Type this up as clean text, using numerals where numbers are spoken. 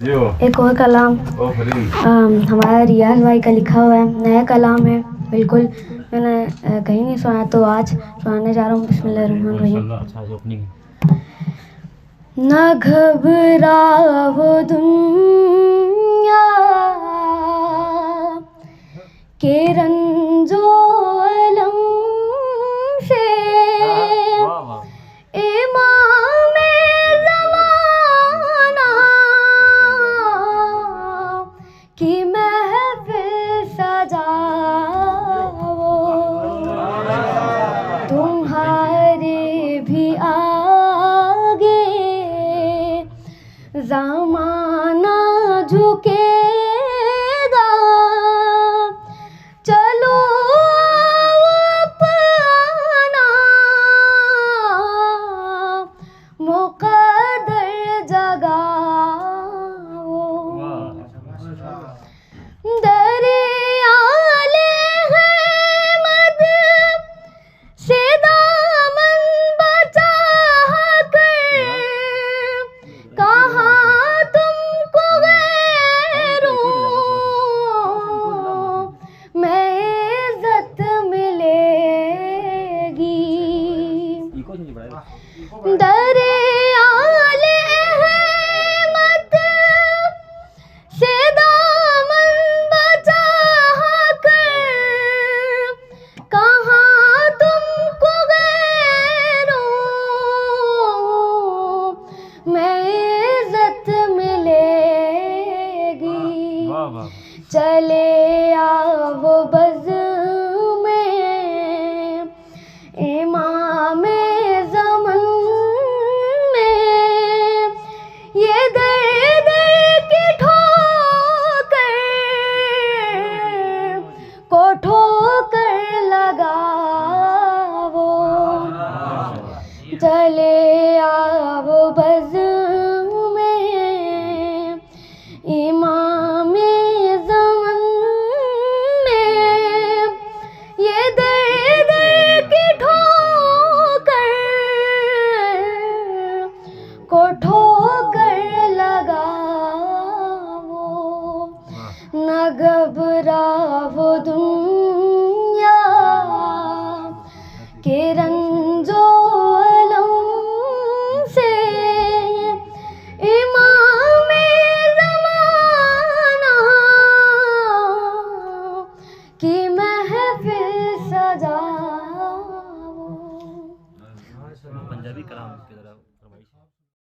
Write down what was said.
एक और कलाम हमारा रियाज भाई का लिखा हुआ है, नया कलाम है बिल्कुल, मैंने कहीं नहीं सुना तो आज सुनाने जा रहा हूँ। बिस्मिल्लाहिर्रहमानिर्रहीम। न घबराओ दुनिया के रंजो अलम से, इमामे ज़माना की महफिल सजाओ, तुम्हारे भी आगे ज़माना झुकेगा, चलो अपना मुक़द्दर जगाओ। दरियाले अहमद से दामन बचा कर, कहाँ तुमको गैरों में इज्जत मिलेगी। दरियाले अहमद से दामन बचा कर, कहाँ तुमको गैरों में इज्जत मिलेगी। चले आ